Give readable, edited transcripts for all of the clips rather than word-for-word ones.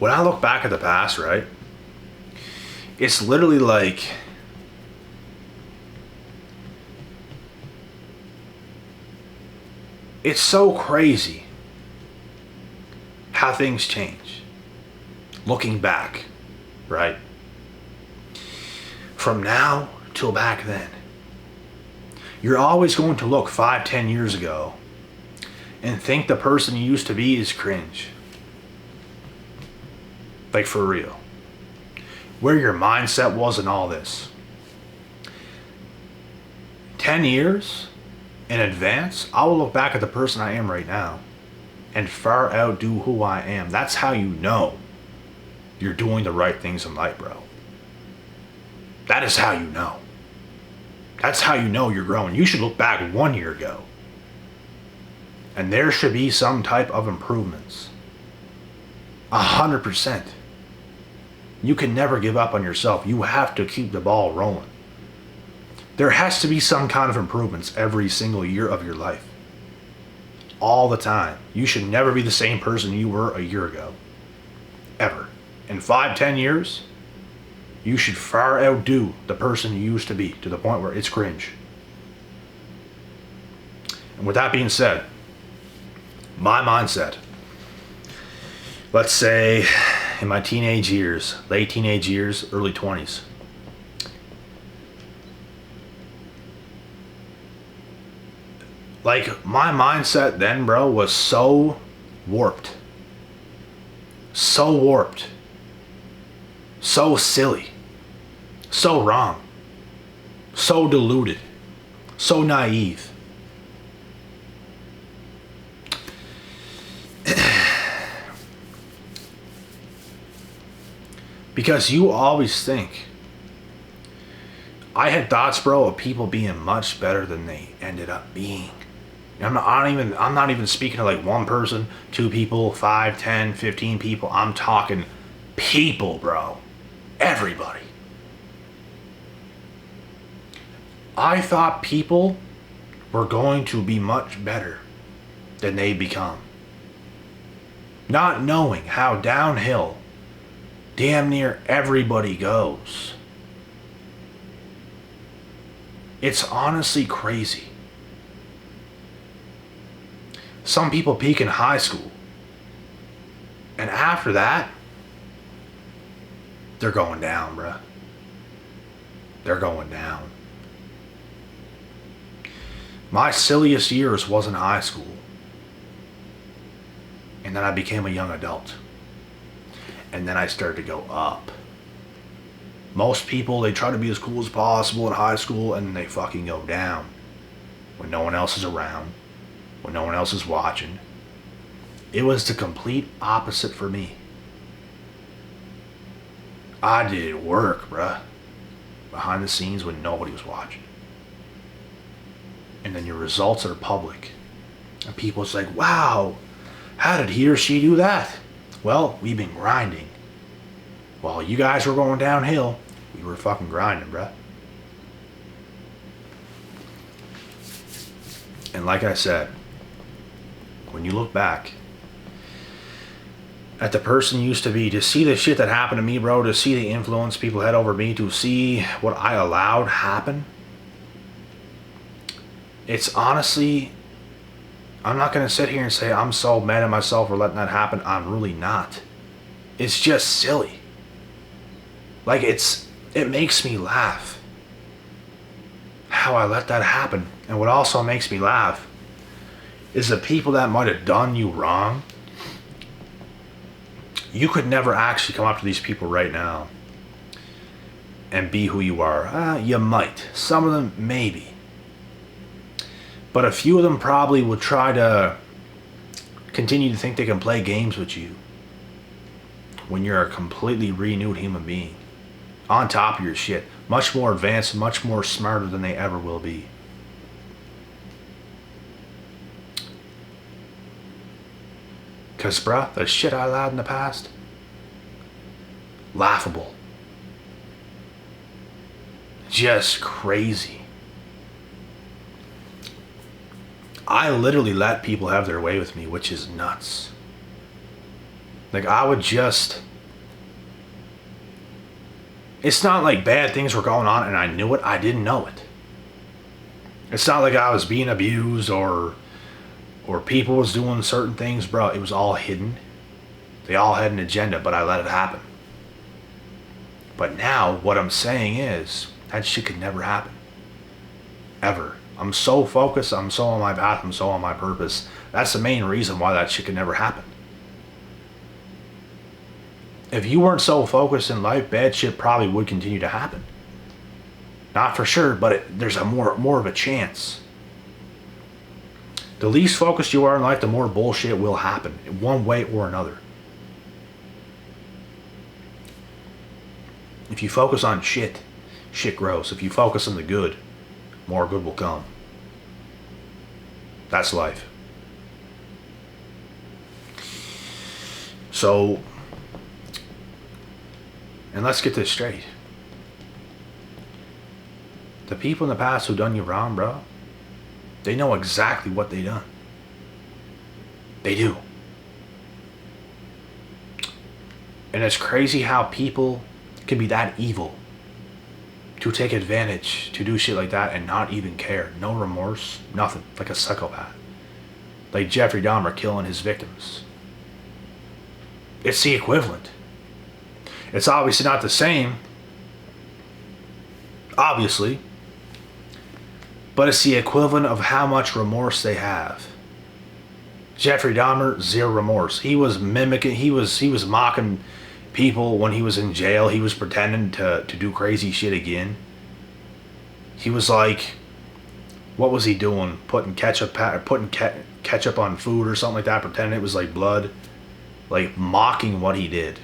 when I look back at the past, right, it's literally like it's so crazy how things change. Looking back, right? From now till back then. You're always going to look 5, 10 years ago and think the person you used to be is cringe. Like, for real. Where your mindset was and all this. 10 years in advance, I will look back at the person I am right now and far outdo who I am. That's how you know you're doing the right things in life, bro. That is how you know. That's how you know you're growing. You should look back 1 year ago, and there should be some type of improvements. 100%. You can never give up on yourself. You have to keep the ball rolling. There has to be some kind of improvements every single year of your life. All the time. You should never be the same person you were a year ago. Ever. In 5, 10 years, you should far outdo the person you used to be to the point where it's cringe. And with that being said, my mindset, let's say in my teenage years, late teenage years, early 20s, like, my mindset then, bro, was so warped. So warped. So silly. So wrong. So deluded. So naive. Because you always think. I had thoughts, bro, of people being much better than they ended up being. I'm not even speaking to like one person, 2 people, 5, 10, 15 people. I'm talking people, bro. Everybody. I thought people were going to be much better than they become. Not knowing how downhill damn near everybody goes. It's honestly crazy. Some people peak in high school. And after that, they're going down, bruh. They're going down. My silliest years was in high school. And then I became a young adult. And then I started to go up. Most people, they try to be as cool as possible in high school and they fucking go down. When no one else is around. When no one else is watching. It was the complete opposite for me. I did work, bruh. Behind the scenes when nobody was watching. And then your results are public. And people's like, wow, how did he or she do that? Well, we've been grinding. While you guys were going downhill, we were fucking grinding, bruh. And like I said, when you look back at the person you used to be, to see the shit that happened to me, bro, to see the influence people had over me, to see what I allowed happen, it's honestly, I'm not going to sit here and say I'm so mad at myself for letting that happen. I'm really not. It's just silly. Like, it makes me laugh how I let that happen. And what also makes me laugh is the people that might have done you wrong. You could never actually come up to these people right now and be who you are. You might. Some of them, maybe. But a few of them probably would try to continue to think they can play games with you when you're a completely renewed human being. On top of your shit. Much more advanced, much more smarter than they ever will be. Because, bruh, the shit I allowed in the past, laughable. Just crazy. I literally let people have their way with me, which is nuts. Like, I would just It's not like bad things were going on and I knew it. I didn't know it. It's not like I was being abused or people was doing certain things, bro. It was all hidden. They all had an agenda, but I let it happen. But now what I'm saying is that shit could never happen. Ever. I'm so focused. I'm so on my path. I'm so on my purpose. That's the main reason why that shit could never happen. If you weren't so focused in life, bad shit probably would continue to happen. Not for sure, but there's a more of a chance. The least focused you are in life, the more bullshit will happen, in one way or another. If you focus on shit grows. If you focus on the good, more good will come. That's life. So, and let's get this straight. The people in the past who done you wrong, bro, they know exactly what they done. They do. And it's crazy how people can be that evil to take advantage, to do shit like that and not even care. No remorse, nothing. Like a psychopath. Like Jeffrey Dahmer killing his victims. It's the equivalent. It's obviously not the same. Obviously. But it's the equivalent of how much remorse they have. Jeffrey Dahmer, zero remorse. He was mimicking, he was mocking people when he was in jail. He was pretending to do crazy shit again. He was like, what was he doing? Putting ketchup on food or something like that, pretending it was like blood. Like mocking what he did.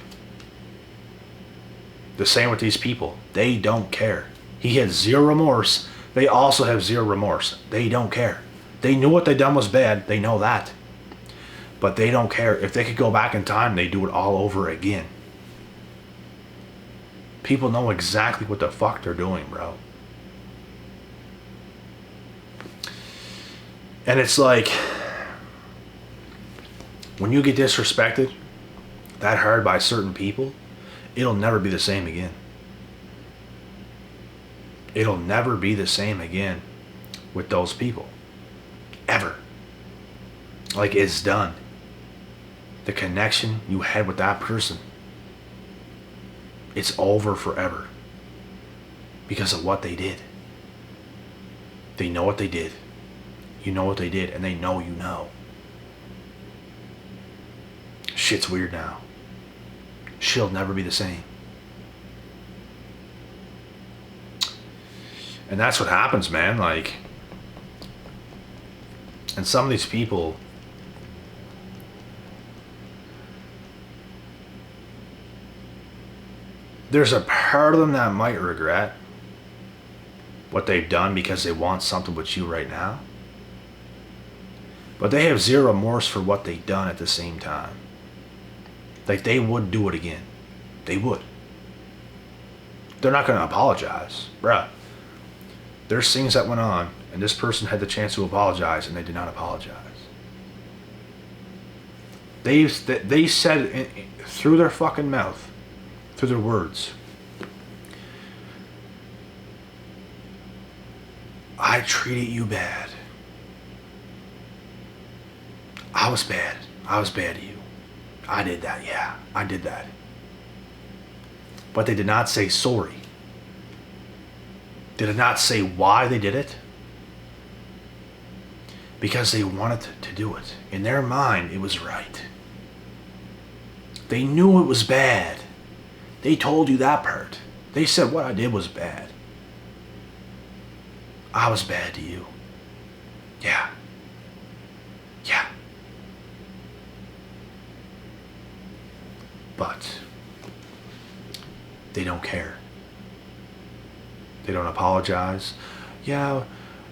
The same with these people. They don't care. He had zero remorse. They also have zero remorse. They don't care. They knew what they done was bad. They know that. But they don't care. If they could go back in time, they do it all over again. People know exactly what the fuck they're doing, bro. And it's like, when you get disrespected that hard by certain people, it'll never be the same again. It'll never be the same again with those people. Ever. Like, it's done. The connection you had with that person, it's over forever. Because of what they did. They know what they did. You know what they did, and they know you know. Shit's weird now. Shit'll never be the same. And that's what happens, man. Like, and some of these people, there's a part of them that might regret what they've done because they want something with you right now. But they have zero remorse for what they've done at the same time. Like, they would do it again. They would. They're not going to apologize. Bruh. There's things that went on, and this person had the chance to apologize, and they did not apologize. They said it through their fucking mouth, through their words, I treated you bad. I was bad. I was bad to you. I did that, yeah. I did that. But they did not say sorry. They did not say why they did it. Because they wanted to do it. In their mind, it was right. They knew it was bad. They told you that part. They said what I did was bad. I was bad to you. Yeah. Yeah. But they don't care. They don't apologize. Yeah,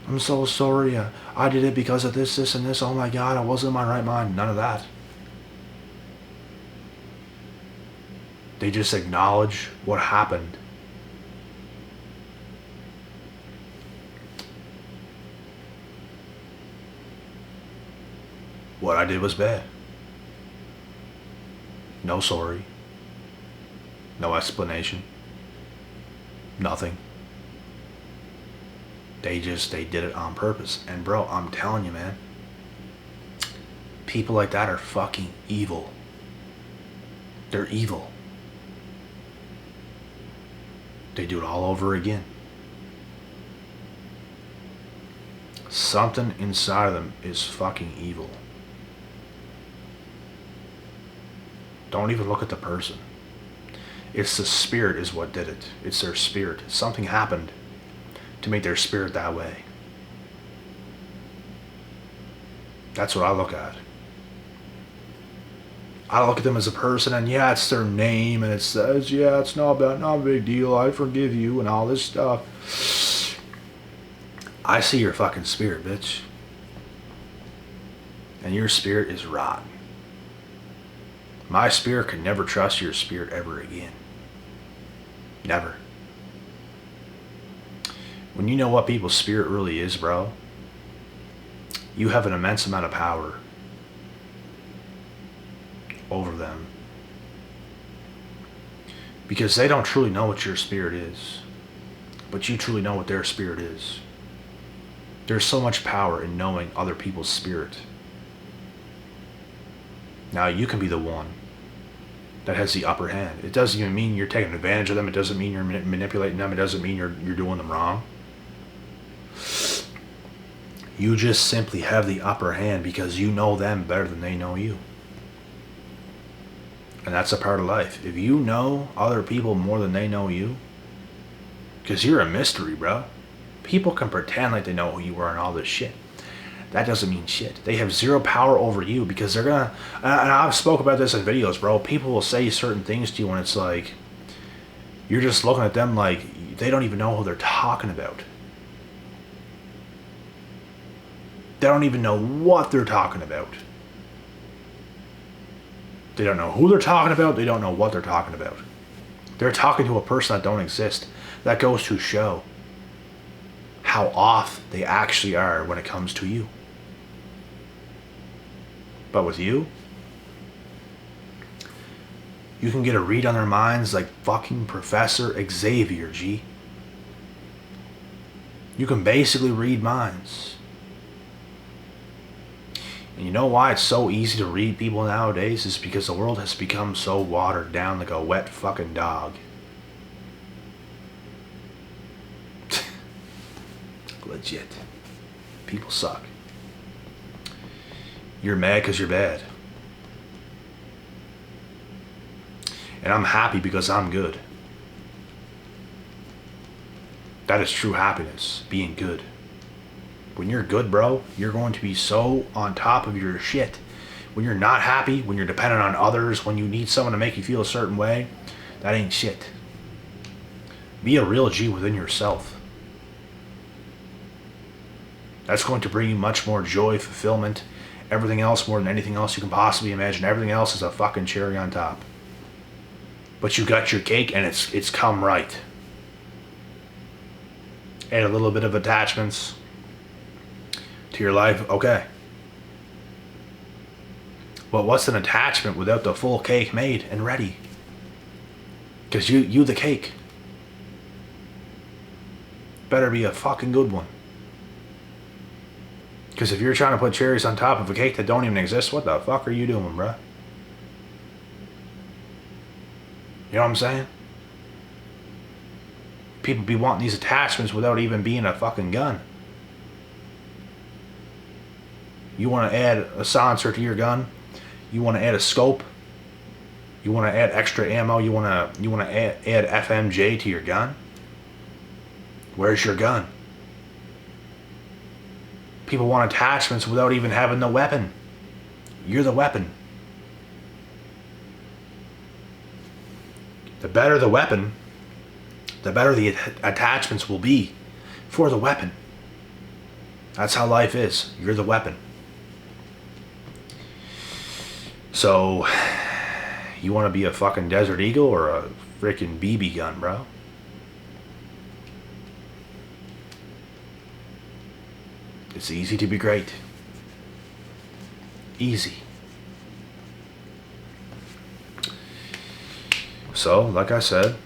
I'm so sorry. I did it because of this, and this. Oh my God, I wasn't in my right mind. None of that. They just acknowledge what happened. What I did was bad. No sorry. No explanation. Nothing. They did it on purpose. And bro, I'm telling you, man, people like that are fucking evil. They're evil. They do it all over again. Something inside of them is fucking evil. Don't even look at the person. It's the spirit is what did it. It's their spirit. Something happened to make their spirit that way. That's what I look at. I look at them as a person, and yeah, it's their name, and it says, yeah, it's not a big deal, I forgive you, and all this stuff. I see your fucking spirit, bitch. And your spirit is rotten. My spirit can never trust your spirit ever again. Never. When you know what people's spirit really is, bro, you have an immense amount of power over them. Because they don't truly know what your spirit is, but you truly know what their spirit is. There's so much power in knowing other people's spirit. Now you can be the one that has the upper hand. It doesn't even mean you're taking advantage of them. It doesn't mean you're manipulating them. It doesn't mean you're doing them wrong. You just simply have the upper hand because you know them better than they know you. And that's a part of life. If you know other people more than they know you, because you're a mystery, bro. People can pretend like they know who you are and all this shit. That doesn't mean shit. They have zero power over you because they're gonna, and I've spoke about this in videos, bro. People will say certain things to you and it's like, you're just looking at them like they don't even know who they're talking about. They don't even know what they're talking about. They don't know who they're talking about. They don't know what they're talking about. They're talking to a person that don't exist. That goes to show how off they actually are when it comes to you. But with you, you can get a read on their minds like fucking Professor Xavier, G. You can basically read minds. And you know why it's so easy to read people nowadays? Is because the world has become so watered down like a wet fucking dog. Legit. People suck. You're mad because you're bad. And I'm happy because I'm good. That is true happiness, being good. When you're good, bro, you're going to be so on top of your shit. When you're not happy, when you're dependent on others, when you need someone to make you feel a certain way, that ain't shit. Be a real G within yourself. That's going to bring you much more joy, fulfillment, everything else more than anything else you can possibly imagine. Everything else is a fucking cherry on top. But you got your cake and it's come right. Add a little bit of attachments to your life, okay. But what's an attachment without the full cake made and ready? Because you the cake. Better be a fucking good one. Because if you're trying to put cherries on top of a cake that don't even exist, what the fuck are you doing, bruh? You know what I'm saying? People be wanting these attachments without even being a fucking gun. You want to add a silencer to your gun? You want to add a scope? You want to add extra ammo? You want to add FMJ to your gun? Where's your gun? People want attachments without even having the weapon. You're the weapon. The better the weapon, the better the attachments will be for the weapon. That's how life is. You're the weapon. So, you want to be a fucking Desert Eagle or a freaking BB gun, bro? It's easy to be great. Easy. So, like I said,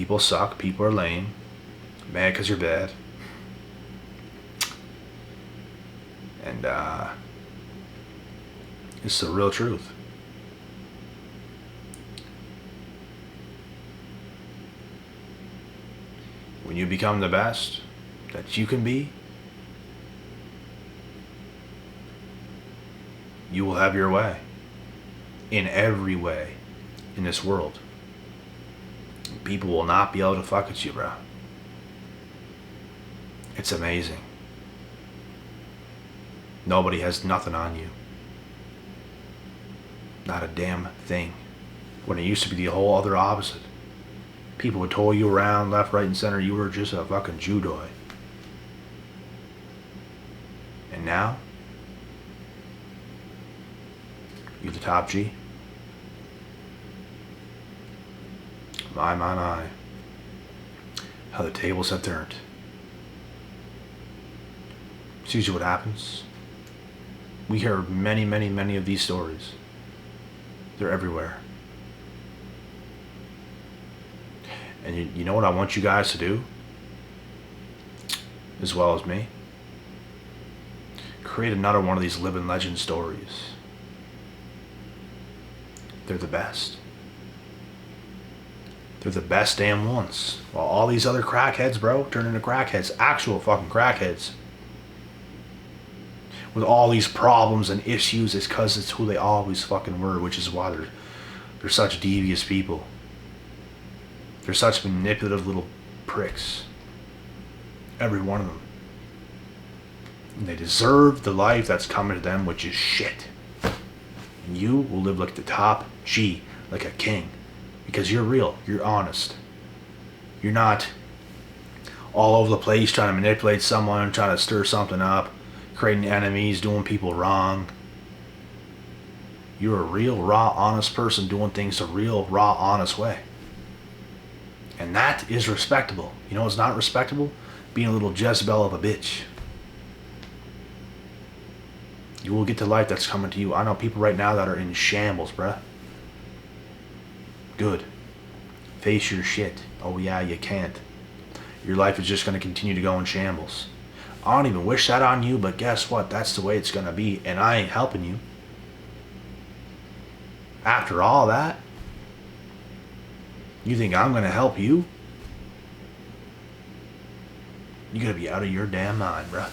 People suck. People are lame. Mad because you're bad. And it's the real truth. When you become the best that you can be, you will have your way. In every way. In this world. People will not be able to fuck with you, bro. It's amazing. Nobody has nothing on you. Not a damn thing. When it used to be the whole other opposite. People would tow you around left, right, and center. You were just a fucking Jew-doy. And now, you're the top G. My. How the tables have turned. See what happens. We hear many of these stories. They're everywhere. And you know what I want you guys to do? As well as me? Create another one of these living legend stories. They're the best. They're the best damn ones. While all these other crackheads, bro, turn into crackheads. Actual fucking crackheads. With all these problems and issues, it's because it's who they always fucking were, which is why they're such devious people. They're such manipulative little pricks. Every one of them. And they deserve the life that's coming to them, which is shit. And you will live like the top G, like a king. Because you're real, you're honest. You're not all over the place trying to manipulate someone, trying to stir something up, creating enemies, doing people wrong. You're a real, raw, honest person doing things the real, raw, honest way. And that is respectable. You know what's not respectable? Being a little Jezebel of a bitch. You will get the life that's coming to you. I know people right now that are in shambles, bruh. Good. Face your shit. Oh yeah, you can't. Your life is just going to continue to go in shambles. I don't even wish that on you, but guess what? That's the way it's going to be, and I ain't helping you. After all that, you think I'm going to help you? You got to be out of your damn mind, bruh.